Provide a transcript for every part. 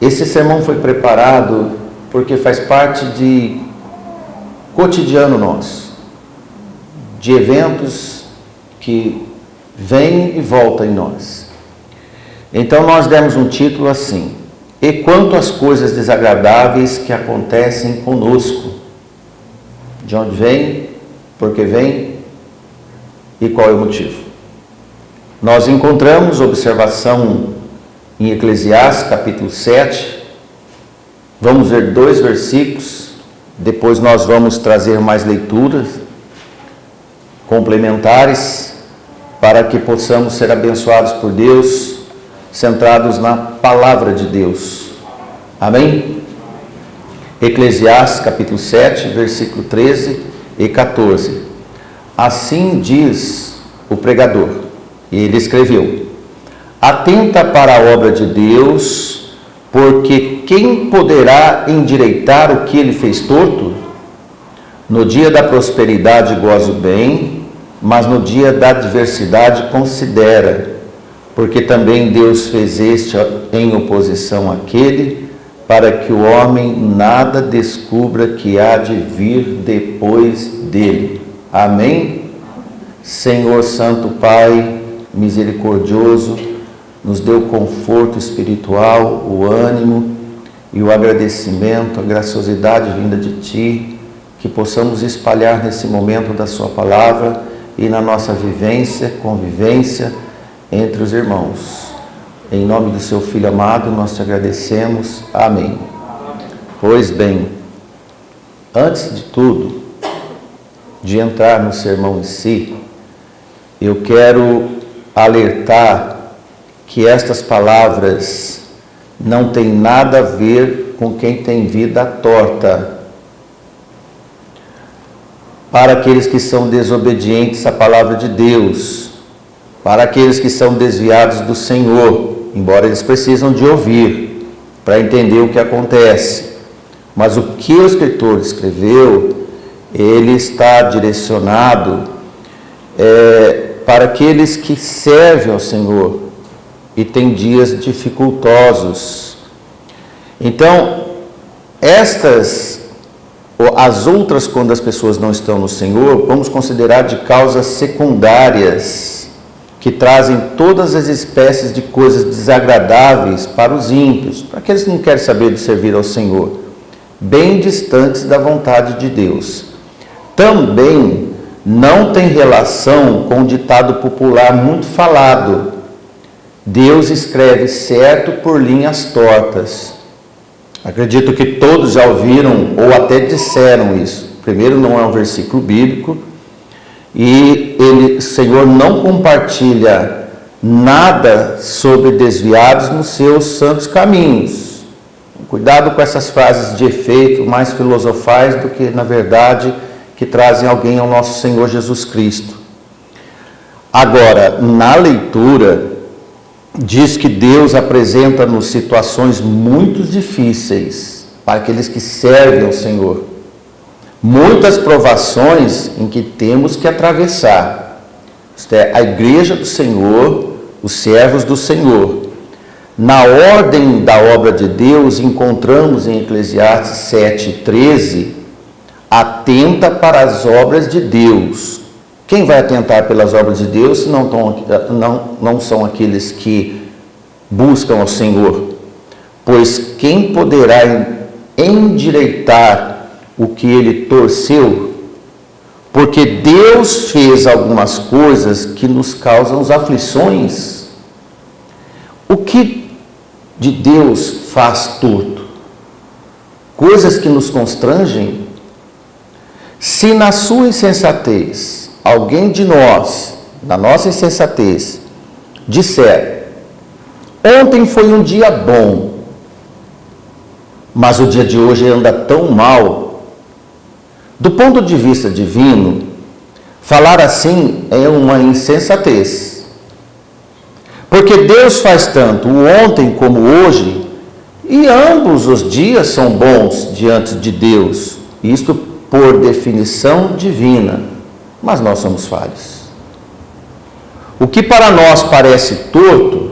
Esse sermão foi preparado porque faz parte de cotidiano nosso, de eventos que vêm e voltam em nós. Então nós demos um título assim: E quanto às coisas desagradáveis que acontecem conosco. De onde vem, por que vem e qual é o motivo. Nós encontramos observação em Eclesiastes capítulo 7. Vamos ver 2 versículos, depois nós vamos trazer mais leituras complementares para que possamos ser abençoados por Deus, centrados na palavra de Deus. Amém? Eclesiastes capítulo 7, versículo 13 e 14. Assim diz o pregador, e ele escreveu: Atenta para a obra de Deus, porque quem poderá endireitar o que ele fez torto? No dia da prosperidade goza o bem, mas no dia da adversidade considera, porque também Deus fez este em oposição àquele, para que o homem nada descubra que há de vir depois dele. Amém? Senhor Santo Pai, misericordioso, nos dê o conforto espiritual, o ânimo e o agradecimento, a graciosidade vinda de Ti, que possamos espalhar nesse momento da Sua palavra e na nossa vivência, convivência entre os irmãos. Em nome do Seu Filho amado, nós Te agradecemos. Amém. Pois bem, antes de tudo, de entrar no sermão em si, eu quero alertar que estas palavras não têm nada a ver com quem tem vida torta. Para aqueles que são desobedientes à palavra de Deus, para aqueles que são desviados do Senhor, embora eles precisam de ouvir para entender o que acontece. Mas o que o escritor escreveu, ele está direcionado para aqueles que servem ao Senhor e têm dias dificultosos. Então, as outras, quando as pessoas não estão no Senhor, vamos considerar de causas secundárias, que trazem todas as espécies de coisas desagradáveis para os ímpios, para aqueles que não querem saber de servir ao Senhor, bem distantes da vontade de Deus. Também não tem relação com o ditado popular muito falado: Deus escreve certo por linhas tortas. Acredito que todos já ouviram ou até disseram isso. Primeiro, não é um versículo bíblico, e o Senhor não compartilha nada sobre desviados nos seus santos caminhos. Cuidado com essas frases de efeito, mais filosofais do que, na verdade, que trazem alguém ao nosso Senhor Jesus Cristo. Agora, na leitura, diz que Deus apresenta-nos situações muito difíceis para aqueles que servem ao Senhor. Muitas provações em que temos que atravessar. Isto é, a igreja do Senhor, os servos do Senhor. Na ordem da obra de Deus, encontramos em Eclesiastes 7:13, atenta para as obras de Deus. Quem vai atentar pelas obras de Deus se não são aqueles que buscam ao Senhor? Pois quem poderá endireitar o que ele torceu? Porque Deus fez algumas coisas que nos causam aflições. O que de Deus faz torto? Coisas que nos constrangem. Se na sua insensatez, alguém de nós, na nossa insensatez, disser: ontem foi um dia bom, mas o dia de hoje anda tão mal. Do ponto de vista divino, falar assim é uma insensatez. Porque Deus faz tanto o ontem como o hoje, e ambos os dias são bons diante de Deus. Isto por definição divina, mas nós somos falhos. O que para nós parece torto,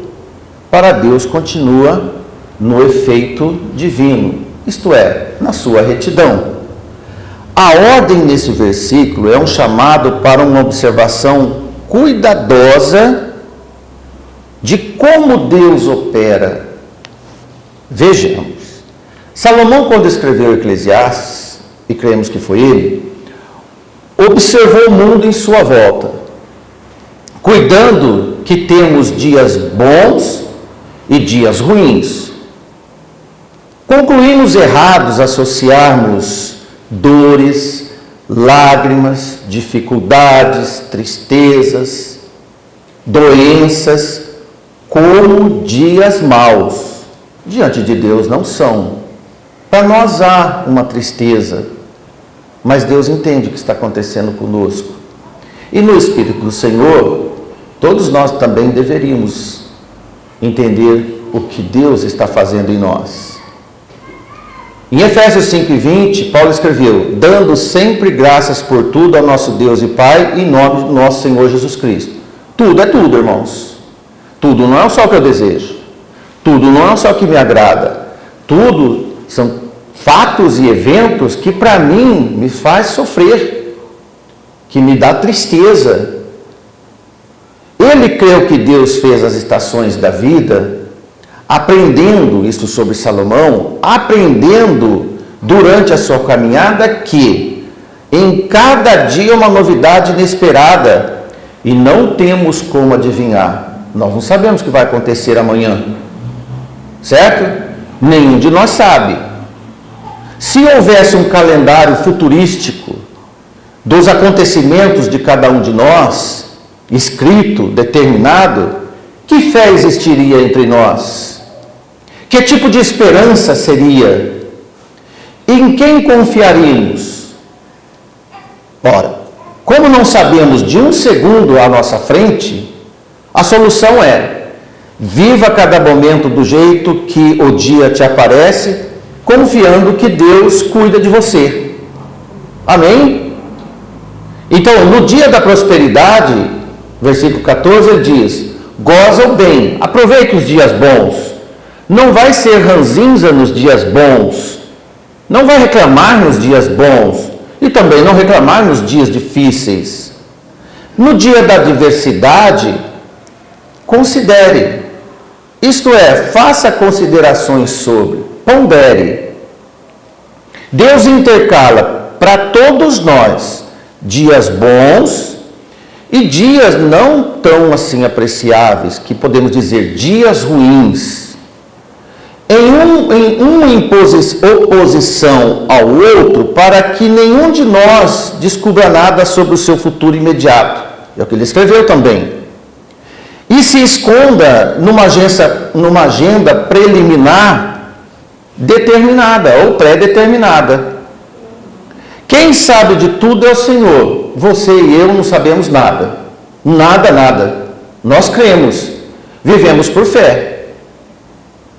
para Deus continua no efeito divino, isto é, na sua retidão. A ordem nesse versículo é um chamado para uma observação cuidadosa de como Deus opera. Vejamos. Salomão, quando escreveu Eclesiastes, e cremos que foi ele, observou o mundo em sua volta, cuidando que temos dias bons e dias ruins. Concluímos errados associarmos dores, lágrimas, dificuldades, tristezas, doenças como dias maus. Diante de Deus não são. Para nós há uma tristeza, mas Deus entende o que está acontecendo conosco. E no Espírito do Senhor, todos nós também deveríamos entender o que Deus está fazendo em nós. Em Efésios 5:20, Paulo escreveu: dando sempre graças por tudo ao nosso Deus e Pai, em nome do nosso Senhor Jesus Cristo. Tudo é tudo, irmãos. Tudo não é só o que eu desejo. Tudo não é só o que me agrada. Tudo são fatos e eventos que para mim me faz sofrer, que me dá tristeza. Ele creu que Deus fez as estações da vida, aprendendo isso sobre Salomão, aprendendo durante a sua caminhada que em cada dia uma novidade inesperada e não temos como adivinhar. Nós não sabemos o que vai acontecer amanhã, certo? Nenhum de nós sabe. Se houvesse um calendário futurístico dos acontecimentos de cada um de nós, escrito, determinado, que fé existiria entre nós? Que tipo de esperança seria? Em quem confiaríamos? Ora, como não sabemos de um segundo à nossa frente, a solução é: viva cada momento do jeito que o dia te aparece, confiando que Deus cuida de você. Amém? Então, no dia da prosperidade, versículo 14, ele diz: goza o bem, aproveite os dias bons. Não vai ser ranzinza nos dias bons. Não vai reclamar nos dias bons. E também não reclamar nos dias difíceis. No dia da adversidade, considere. Isto é, faça considerações sobre, pondere. Deus intercala para todos nós dias bons e dias não tão assim apreciáveis, que podemos dizer dias ruins. Em uma oposição ao outro, para que nenhum de nós descubra nada sobre o seu futuro imediato. É o que ele escreveu também. E se esconda numa agenda preliminar determinada ou pré-determinada. Quem sabe de tudo é o Senhor. Você e eu não sabemos nada. Nada. Nós cremos. Vivemos por fé.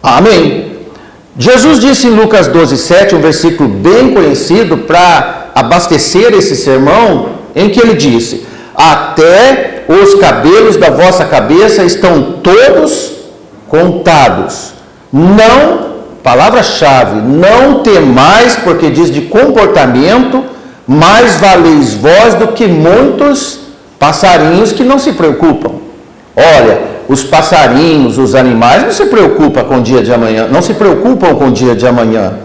Amém. Jesus disse em Lucas 12:7, um versículo bem conhecido para abastecer esse sermão, em que ele disse: até os cabelos da vossa cabeça estão todos contados. Não, palavra-chave, não temais, porque diz de comportamento, mais valeis vós do que muitos passarinhos que não se preocupam. Olha, os passarinhos, os animais não se preocupam com o dia de amanhã,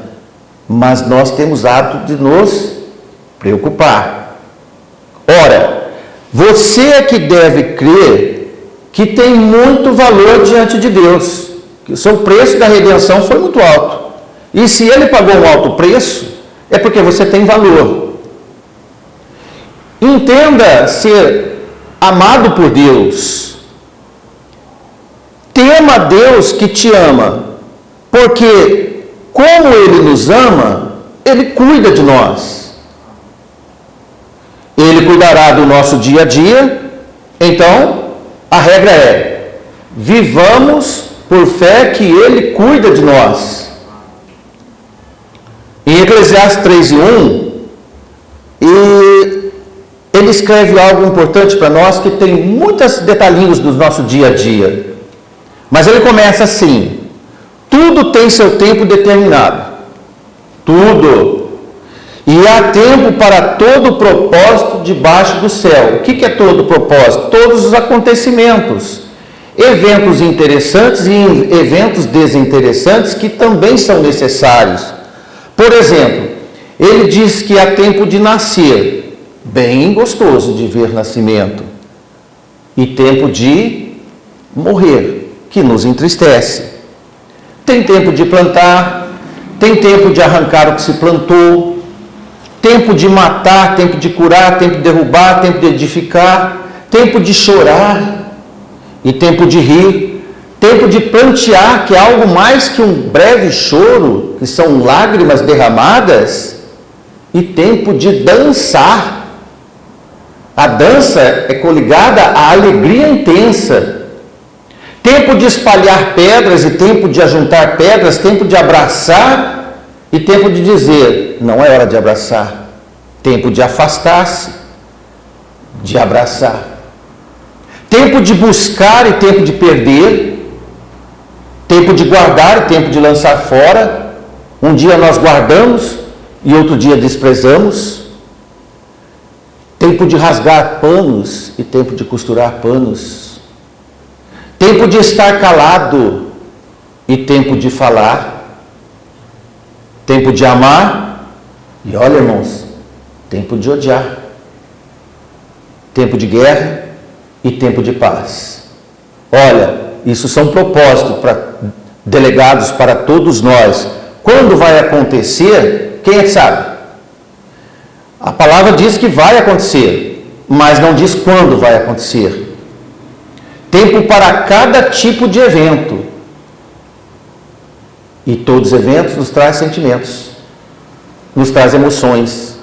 mas nós temos hábito de nos preocupar. Ora, você é que deve crer que tem muito valor diante de Deus, que o seu preço da redenção foi muito alto. E se ele pagou um alto preço, é porque você tem valor. Entenda ser amado por Deus. Tema Deus que te ama, porque como Ele nos ama, Ele cuida de nós. Ele cuidará do nosso dia a dia. Então, a regra é: vivamos por fé que Ele cuida de nós. Em Eclesiastes 3:1, ele escreve algo importante para nós, que tem muitos detalhinhos do nosso dia a dia. Mas ele começa assim: Tudo tem seu tempo determinado. Tudo. E há tempo para todo propósito debaixo do céu. O que é todo propósito? Todos os acontecimentos. Eventos interessantes e eventos desinteressantes que também são necessários. Por exemplo, ele diz que há tempo de nascer. Bem gostoso de ver nascimento. E tempo de morrer, que nos entristece. Tem tempo de plantar, tem tempo de arrancar o que se plantou, tempo de matar, tempo de curar, tempo de derrubar, tempo de edificar, tempo de chorar e tempo de rir, tempo de plantear, que é algo mais que um breve choro, que são lágrimas derramadas, e tempo de dançar. A dança é coligada à alegria intensa. Tempo de espalhar pedras e tempo de ajuntar pedras, tempo de abraçar e tempo de dizer, não é hora de abraçar. Tempo de afastar-se, de abraçar. Tempo de buscar e tempo de perder. Tempo de guardar e tempo de lançar fora. Um dia nós guardamos e outro dia desprezamos. Tempo de rasgar panos e tempo de costurar panos. Tempo de estar calado e tempo de falar. Tempo de amar e, olha, irmãos, tempo de odiar. Tempo de guerra e tempo de paz. Olha, isso são propósitos delegados para todos nós. Quando vai acontecer, quem é que sabe? A palavra diz que vai acontecer, mas não diz quando vai acontecer. Tempo para cada tipo de evento. E todos os eventos nos trazem sentimentos, nos trazem emoções,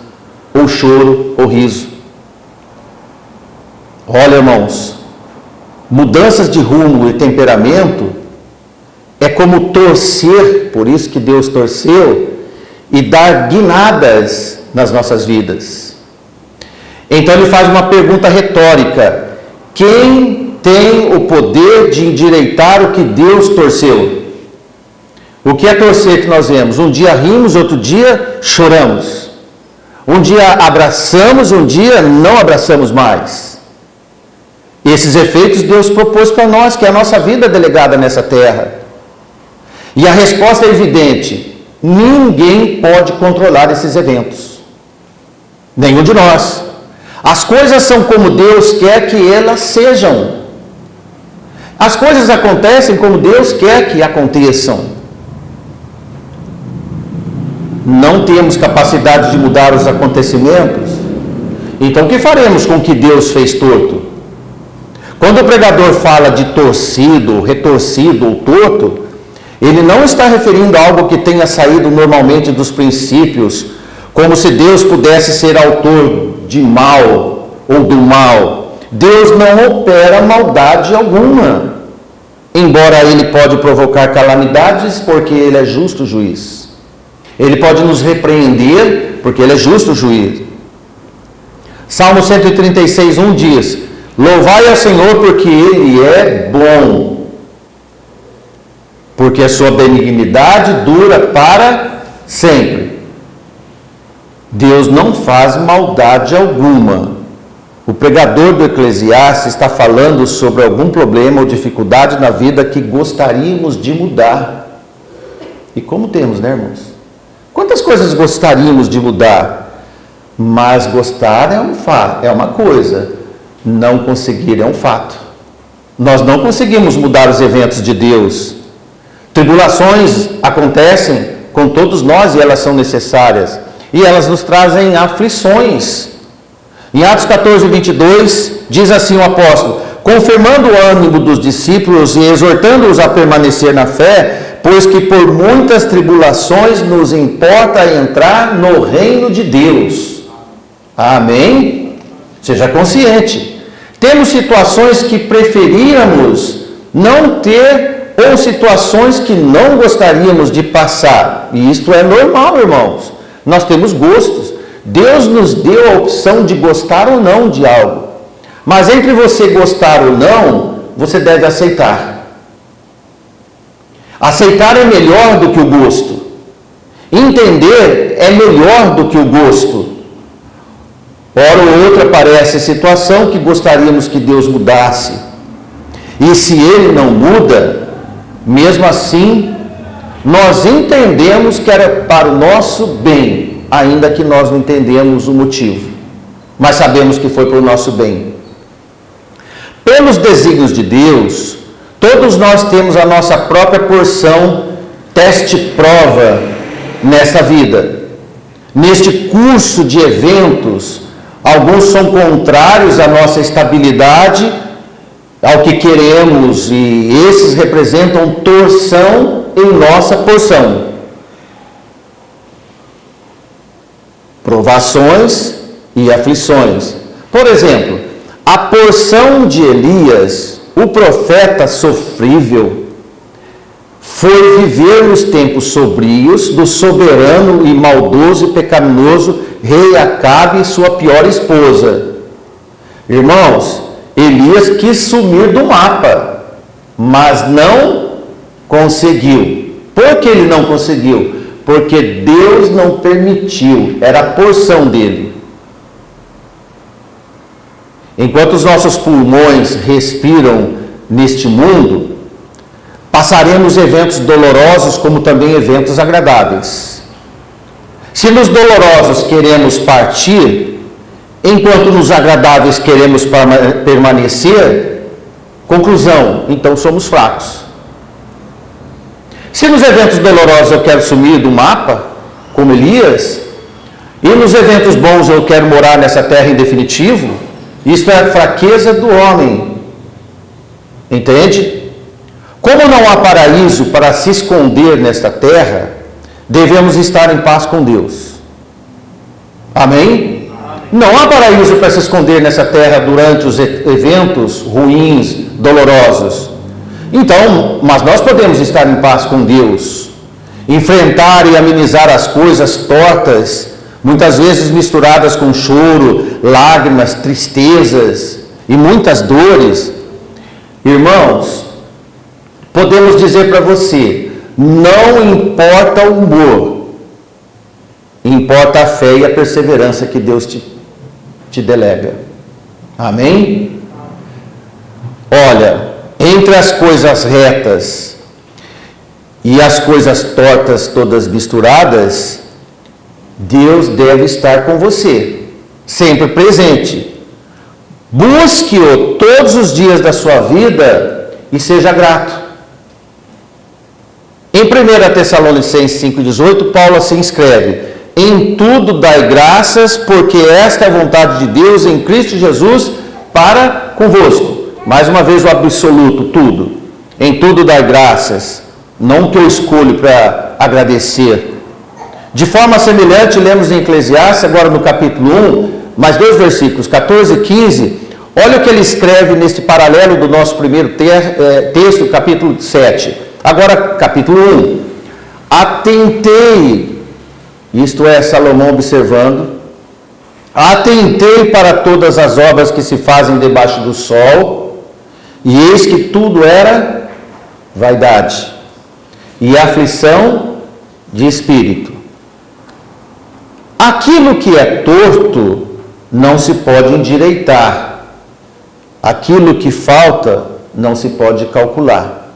ou choro, ou riso. Olha, irmãos, mudanças de rumo e temperamento é como torcer, por isso que Deus torceu, e dar guinadas nas nossas vidas. Então ele faz uma pergunta retórica: quem tem o poder de endireitar o que Deus torceu? O que é torcer que nós vemos? Um dia rimos, outro dia choramos. Um dia abraçamos, um dia não abraçamos mais. Esses efeitos Deus propôs para nós, que é a nossa vida delegada nessa terra. E a resposta é evidente: ninguém pode controlar esses eventos. Nenhum de nós. As coisas são como Deus quer que elas sejam. As coisas acontecem como Deus quer que aconteçam. Não temos capacidade de mudar os acontecimentos. Então o que faremos com o que Deus fez torto? Quando o pregador fala de torcido, retorcido ou torto, ele não está referindo a algo que tenha saído normalmente dos princípios, como se Deus pudesse ser autor de mal ou do mal. Deus não opera maldade alguma, embora Ele pode provocar calamidades, porque Ele é justo juiz. Ele pode nos repreender, porque Ele é justo juiz. Salmo 136:1 diz: louvai ao Senhor porque Ele é bom, porque a sua benignidade dura para sempre. Deus não faz maldade alguma. O pregador do Eclesiastes está falando sobre algum problema ou dificuldade na vida que gostaríamos de mudar. E como temos, né, irmãos? Quantas coisas gostaríamos de mudar? Mas gostar é uma coisa, não conseguir é um fato. Nós não conseguimos mudar os eventos de Deus. Tribulações acontecem com todos nós e elas são necessárias. E elas nos trazem aflições. Em Atos 14:22, diz assim o apóstolo: confirmando o ânimo dos discípulos e exortando-os a permanecer na fé, pois que por muitas tribulações nos importa entrar no reino de Deus. Amém? Seja consciente. Temos situações que preferíamos não ter, ou situações que não gostaríamos de passar. E isto é normal, irmãos. Nós temos gostos. Deus nos deu a opção de gostar ou não de algo. Mas entre você gostar ou não, você deve aceitar. Aceitar é melhor do que o gosto. Entender é melhor do que o gosto. Ora ou outra aparece a situação que gostaríamos que Deus mudasse. E se Ele não muda, mesmo assim, nós entendemos que era para o nosso bem, ainda que nós não entendemos o motivo. Mas sabemos que foi para o nosso bem. Pelos desígnios de Deus, todos nós temos a nossa própria porção, teste-prova nesta vida. Neste curso de eventos, alguns são contrários à nossa estabilidade, ao que queremos, e esses representam torção em nossa porção. Provações e aflições. Por exemplo, a porção de Elias, o profeta sofrível, foi viver nos tempos sombrios do soberano e maldoso e pecaminoso rei Acabe e sua pior esposa. Irmãos, Elias quis sumir do mapa, mas não conseguiu. Por que ele não conseguiu? Porque Deus não permitiu, era a porção dele. Enquanto os nossos pulmões respiram neste mundo, passaremos eventos dolorosos como também eventos agradáveis. Se nos dolorosos queremos partir, enquanto nos agradáveis queremos permanecer, conclusão, então somos fracos. Se nos eventos dolorosos eu quero sumir do mapa, como Elias, e nos eventos bons eu quero morar nessa terra em definitivo, isto é a fraqueza do homem. Entende? Como não há paraíso para se esconder nesta terra, devemos estar em paz com Deus. Amém? Não há paraíso para se esconder nessa terra durante os eventos ruins, dolorosos. Então, mas nós podemos estar em paz com Deus, enfrentar e amenizar as coisas tortas, muitas vezes misturadas com choro, lágrimas, tristezas e muitas dores. Irmãos, podemos dizer para você, não importa o humor, importa a fé e a perseverança que Deus te delega. Amém? Olha, entre as coisas retas e as coisas tortas todas misturadas, Deus deve estar com você, sempre presente. Busque-o todos os dias da sua vida e seja grato. Em 1 Tessalonicenses 5,18, Paulo assim escreve: em tudo dai graças, porque esta é a vontade de Deus em Cristo Jesus para convosco. Mais uma vez o absoluto, tudo. Em tudo dai graças, não que eu escolho para agradecer. De forma semelhante, lemos em Eclesiastes, agora no capítulo 1, mais 2 versículos, 14 e 15. Olha o que ele escreve neste paralelo do nosso primeiro texto, capítulo 7. Agora, capítulo 1. Atentei, isto é, Salomão observando, atentei para todas as obras que se fazem debaixo do sol, e eis que tudo era vaidade e aflição de espírito. Aquilo que é torto não se pode endireitar, aquilo que falta não se pode calcular.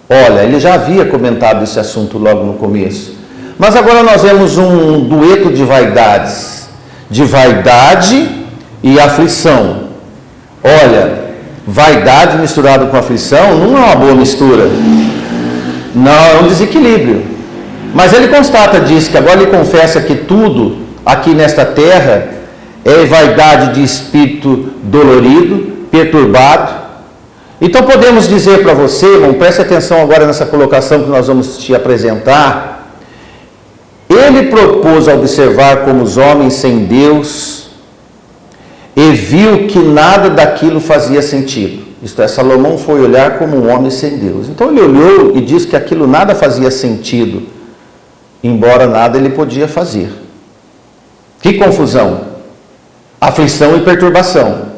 Olha, ele já havia comentado esse assunto logo no começo, mas agora nós vemos um dueto de vaidades, de vaidade e aflição. Olha, vaidade misturada com aflição não é uma boa mistura, não, é um desequilíbrio. Mas ele constata, diz que agora ele confessa que tudo aqui nesta terra é vaidade de espírito dolorido, perturbado. Então podemos dizer para você, irmão, preste atenção agora nessa colocação que nós vamos te apresentar. Ele propôs a observar como os homens sem Deus e viu que nada daquilo fazia sentido. Isto é, Salomão foi olhar como um homem sem Deus. Então ele olhou e disse que aquilo nada fazia sentido, embora nada ele podia fazer. Que confusão, aflição e perturbação.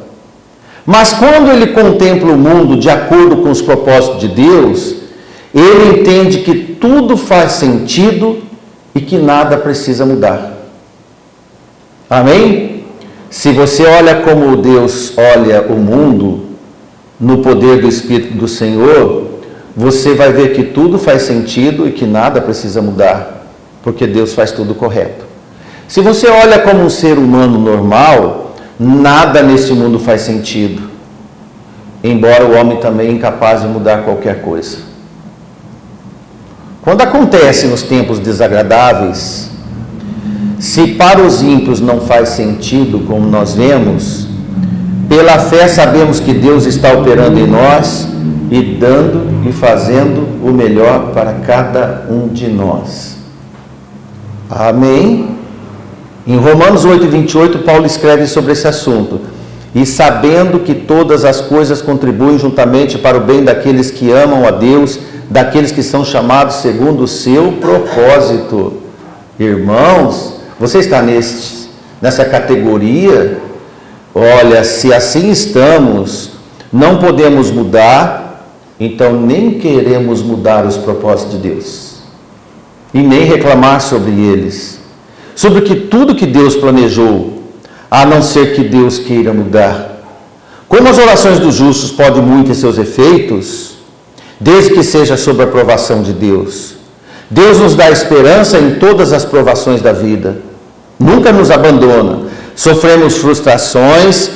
Mas quando ele contempla o mundo de acordo com os propósitos de Deus, Ele entende que tudo faz sentido e que nada precisa mudar. Amém? Se você olha como Deus olha o mundo, no poder do Espírito do Senhor, você vai ver que tudo faz sentido e que nada precisa mudar, porque Deus faz tudo correto. Se você olha como um ser humano normal, nada neste mundo faz sentido, embora o homem também é incapaz de mudar qualquer coisa. Quando acontece nos tempos desagradáveis, se para os ímpios não faz sentido, como nós vemos, pela fé sabemos que Deus está operando em nós e dando e fazendo o melhor para cada um de nós. Amém? Em Romanos 8:28, Paulo escreve sobre esse assunto. E sabendo que todas as coisas contribuem juntamente para o bem daqueles que amam a Deus, daqueles que são chamados segundo o seu propósito. Irmãos, você está nessa categoria? Olha, se assim estamos, não podemos mudar, então nem queremos mudar os propósitos de Deus. E nem reclamar sobre eles. Sobre que tudo que Deus planejou, a não ser que Deus queira mudar. Como as orações dos justos podem muito em seus efeitos, desde que seja sob a aprovação de Deus. Deus nos dá esperança em todas as provações da vida. Nunca nos abandona. Sofremos frustrações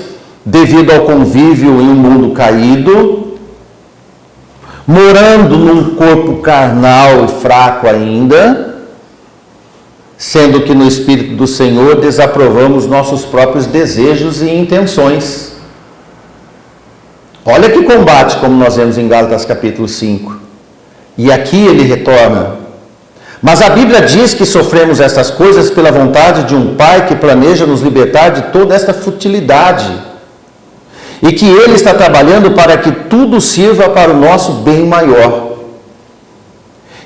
devido ao convívio em um mundo caído, morando num corpo carnal e fraco ainda, sendo que no Espírito do Senhor desaprovamos nossos próprios desejos e intenções. Olha que combate, como nós vemos em Gálatas capítulo 5. E aqui ele retorna. Mas a Bíblia diz que sofremos estas coisas pela vontade de um Pai que planeja nos libertar de toda esta futilidade. E que Ele está trabalhando para que tudo sirva para o nosso bem maior.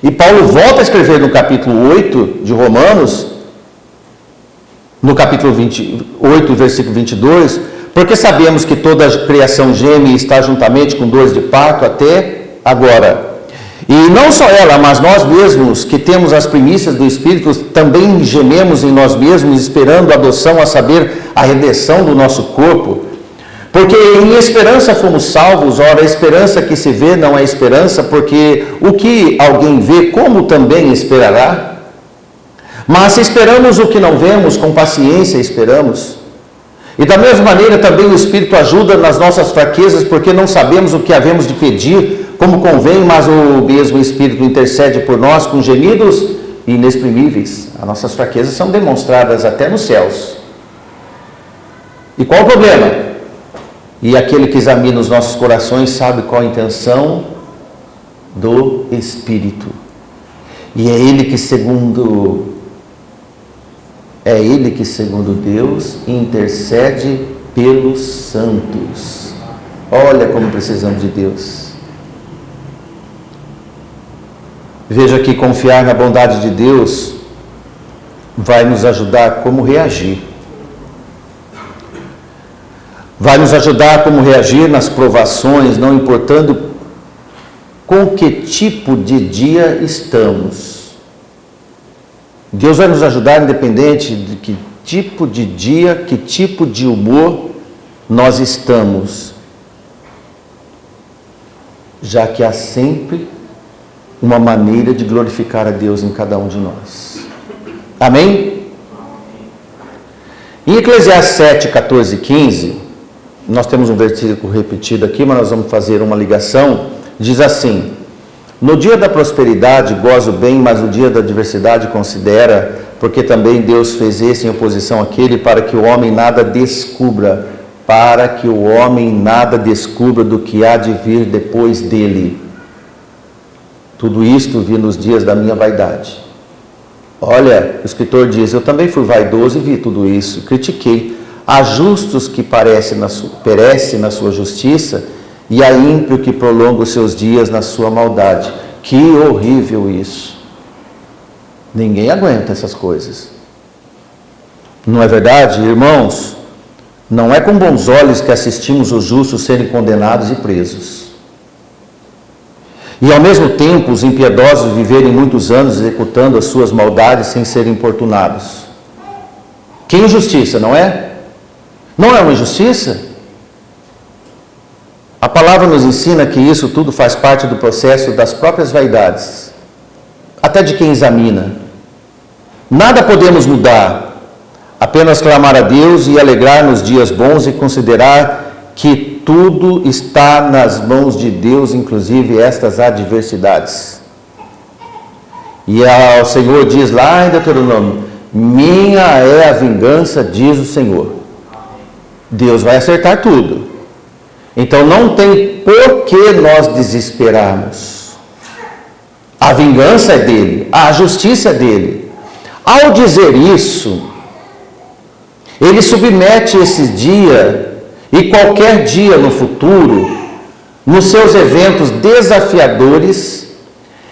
E Paulo volta a escrever no capítulo 8 de Romanos, no capítulo 28, versículo 22, porque sabemos que toda a criação geme e está juntamente com dores de parto até agora. E não só ela, mas nós mesmos, que temos as primícias do Espírito, também gememos em nós mesmos, esperando a adoção, a saber, a redenção do nosso corpo. Porque em esperança fomos salvos. Ora, a esperança que se vê não é esperança, porque o que alguém vê, como também esperará? Mas se esperamos o que não vemos, com paciência esperamos. E da mesma maneira também o Espírito ajuda nas nossas fraquezas, porque não sabemos o que havemos de pedir, como convém, mas o mesmo Espírito intercede por nós com gemidos inexprimíveis. As nossas fraquezas são demonstradas até nos céus. E qual o problema? E aquele que examina os nossos corações sabe qual a intenção do Espírito. E é Ele que segundo Deus intercede pelos santos. Olha como precisamos de Deus. Veja que confiar na bondade de Deus vai nos ajudar a como reagir. Vai nos ajudar a como reagir nas provações, não importando com que tipo de dia estamos. Deus vai nos ajudar independente de que tipo de dia, que tipo de humor nós estamos. Já que há sempre uma maneira de glorificar a Deus em cada um de nós. Amém? Em Eclesiastes 7, 14 e 15, nós temos um versículo repetido aqui, mas nós vamos fazer uma ligação. Diz assim: no dia da prosperidade goza o bem, mas no dia da adversidade considera, porque também Deus fez esse em oposição àquele, para que o homem nada descubra, do que há de vir depois dele. Tudo isto vi nos dias da minha vaidade. Olha, o escritor diz, eu também fui vaidoso e vi tudo isso, critiquei. Há justos que perece na sua justiça, e há ímpio que prolonga os seus dias na sua maldade. Que horrível isso. Ninguém aguenta essas coisas. Não é verdade, irmãos? Não é com bons olhos que assistimos os justos serem condenados e presos. E ao mesmo tempo os impiedosos viverem muitos anos executando as suas maldades sem serem importunados. Que injustiça, não é? Não é uma injustiça? A palavra nos ensina que isso tudo faz parte do processo das próprias vaidades, até de quem examina. Nada podemos mudar, apenas clamar a Deus e alegrar nos dias bons e considerar que tudo está nas mãos de Deus, inclusive estas adversidades. E o Senhor diz lá em Deuteronômio: minha é a vingança, diz o Senhor. Deus vai acertar tudo. Então não tem por que nós desesperarmos. A vingança é dele, a justiça é dele. Ao dizer isso, ele submete esse dia e qualquer dia no futuro, nos seus eventos desafiadores,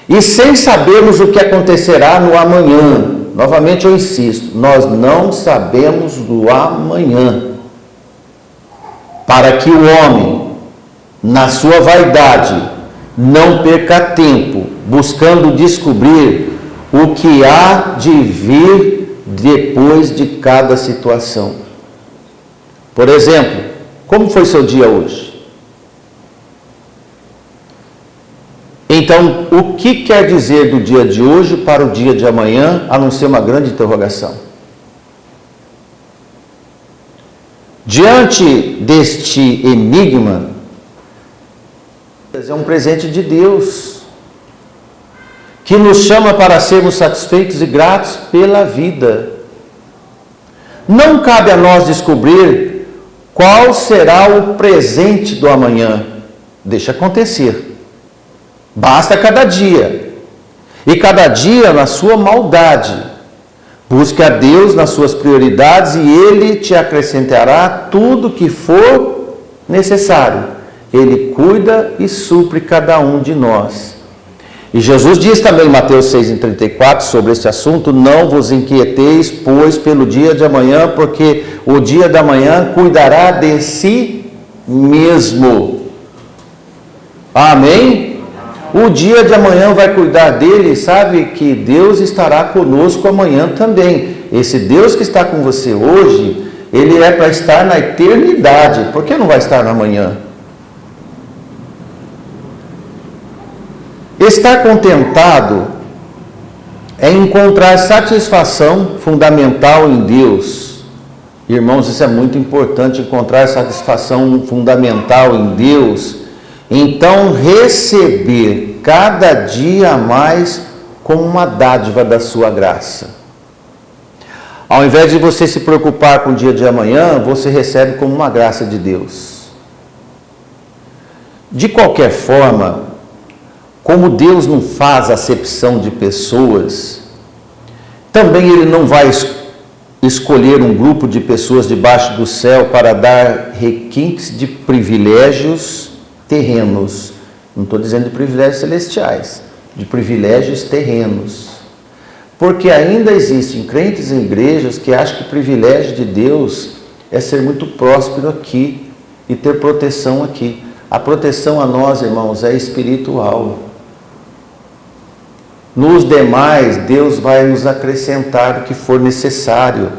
e sem sabermos o que acontecerá no amanhã. Novamente eu insisto, nós não sabemos do amanhã. Para que o homem, na sua vaidade, não perca tempo buscando descobrir o que há de vir depois de cada situação. Por exemplo, como foi seu dia hoje? Então, o que quer dizer do dia de hoje para o dia de amanhã, a não ser uma grande interrogação? Diante deste enigma, é um presente de Deus, que nos chama para sermos satisfeitos e gratos pela vida. Não cabe a nós descobrir qual será o presente do amanhã. Deixa acontecer. Basta cada dia. E cada dia na sua maldade. Busque a Deus nas suas prioridades e Ele te acrescentará tudo que for necessário. Ele cuida e supre cada um de nós. E Jesus diz também em Mateus 6,34 sobre este assunto: não vos inquieteis, pois, pelo dia de amanhã, porque o dia da manhã cuidará de si mesmo. Amém? O dia de amanhã vai cuidar dele, sabe que Deus estará conosco amanhã também. Esse Deus que está com você hoje, ele é para estar na eternidade. Por que não vai estar no amanhã? Estar contentado é encontrar satisfação fundamental em Deus. Irmãos, isso é muito importante, encontrar satisfação fundamental em Deus. Então, receber cada dia a mais como uma dádiva da sua graça. Ao invés de você se preocupar com o dia de amanhã, você recebe como uma graça de Deus. De qualquer forma, como Deus não faz acepção de pessoas, também Ele não vai escolher um grupo de pessoas debaixo do céu para dar requintes de privilégios terrenos. Não estou dizendo de privilégios celestiais, de privilégios terrenos. Porque ainda existem crentes em igrejas que acham que o privilégio de Deus é ser muito próspero aqui e ter proteção aqui. A proteção a nós, irmãos, é espiritual. Nos demais, Deus vai nos acrescentar o que for necessário.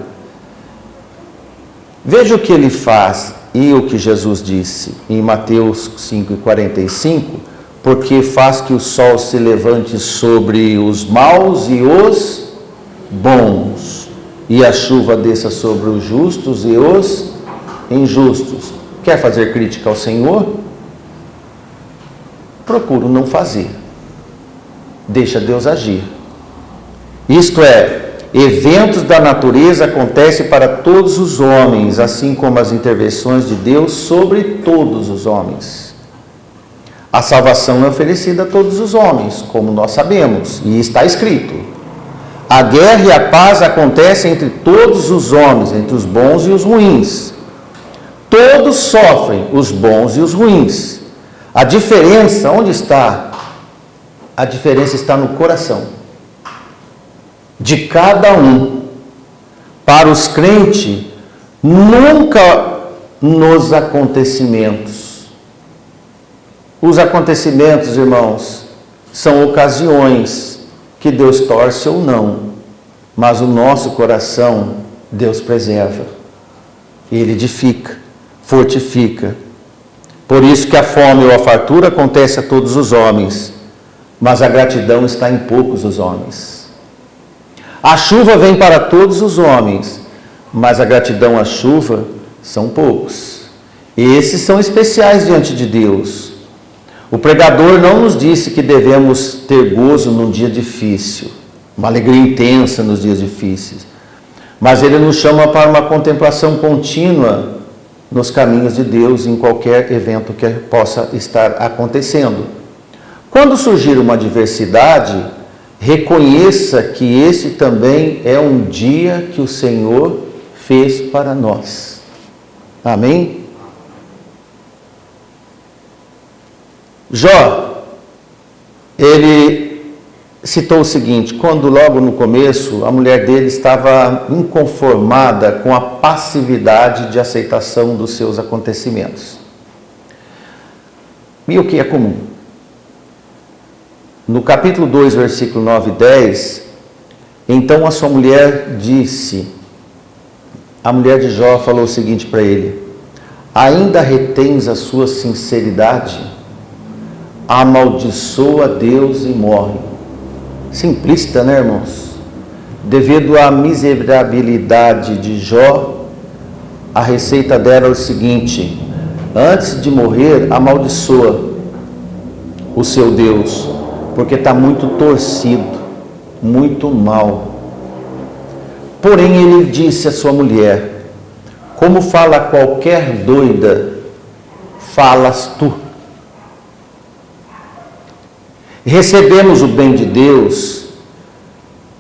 Veja o que Ele faz e o que Jesus disse em Mateus 5,45, porque faz que o sol se levante sobre os maus e os bons, e a chuva desça sobre os justos e os injustos. Quer fazer crítica ao Senhor? Procuro não fazer. Deixa Deus agir. Isto é, eventos da natureza acontecem para todos os homens, assim como as intervenções de Deus sobre todos os homens. A salvação é oferecida a todos os homens, como nós sabemos, e está escrito. A guerra e a paz acontecem entre todos os homens, entre os bons e os ruins. Todos sofrem, os bons e os ruins. A diferença, onde está? A diferença está no coração de cada um. Para os crentes, nunca nos acontecimentos. Os acontecimentos, irmãos, São ocasiões que Deus torce ou não, mas o nosso coração Deus preserva. Ele edifica, fortifica. Por isso que a fome ou a fartura acontece a todos os homens, mas a gratidão está em poucos os homens. A chuva vem para todos os homens, mas a gratidão à chuva são poucos. Esses são especiais diante de Deus. O pregador não nos disse que devemos ter gozo num dia difícil, uma alegria intensa nos dias difíceis, mas ele nos chama para uma contemplação contínua nos caminhos de Deus em qualquer evento que possa estar acontecendo. Quando surgir uma adversidade, reconheça que esse também é um dia que o Senhor fez para nós. Amém? Jó, ele citou o seguinte: quando logo no começo a mulher dele estava inconformada com a passividade de aceitação dos seus acontecimentos. E o que é comum? No capítulo 2, versículo 9 e 10, então a sua mulher disse, a mulher de Jó falou o seguinte para ele: ainda retens a sua sinceridade? Amaldiçoa Deus e morre. Simplista, né, irmãos? Devido à miserabilidade de Jó, a receita dela é o seguinte: antes de morrer, amaldiçoa o seu Deus, porque está muito torcido, muito mal. Porém, ele disse à sua mulher: como fala qualquer doida, falas tu. Recebemos o bem de Deus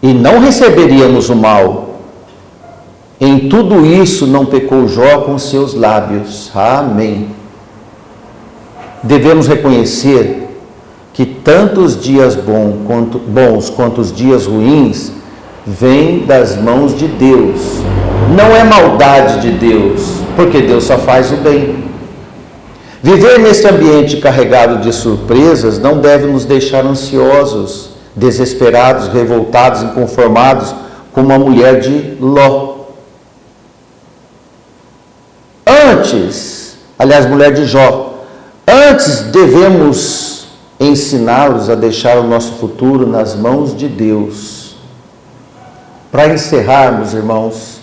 e não receberíamos o mal. Em tudo isso não pecou Jó com seus lábios. Amém. Devemos reconhecer que tanto os dias bons quanto os dias ruins vêm das mãos de Deus. Não é maldade de Deus, porque Deus só faz o bem. Viver neste ambiente carregado de surpresas não deve nos deixar ansiosos, desesperados, revoltados, inconformados, como a mulher de Ló. Mulher de Jó, antes devemos ensiná-los a deixar o nosso futuro nas mãos de Deus. Para encerrarmos, irmãos,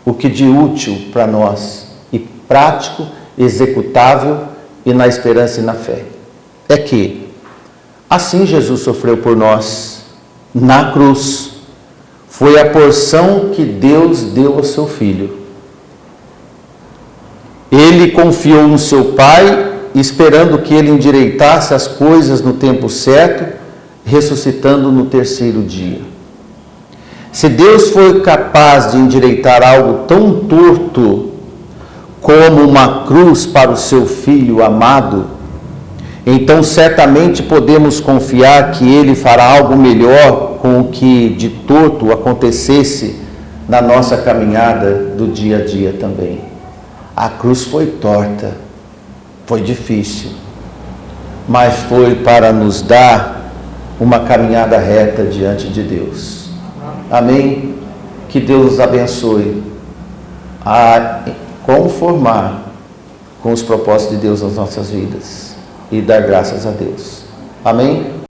o que de útil para nós e prático, executável e na esperança e na fé, é que assim Jesus sofreu por nós na cruz. Foi a porção que Deus deu ao seu Filho. Ele confiou no seu Pai, esperando que ele endireitasse as coisas no tempo certo, ressuscitando no terceiro dia. Se Deus foi capaz de endireitar algo tão torto como uma cruz para o seu Filho amado, então certamente podemos confiar que Ele fará algo melhor com o que de torto acontecesse na nossa caminhada do dia a dia também. A cruz foi torta, foi difícil, mas foi para nos dar uma caminhada reta diante de Deus. Amém? Que Deus nos abençoe a conformar com os propósitos de Deus nas nossas vidas e dar graças a Deus. Amém?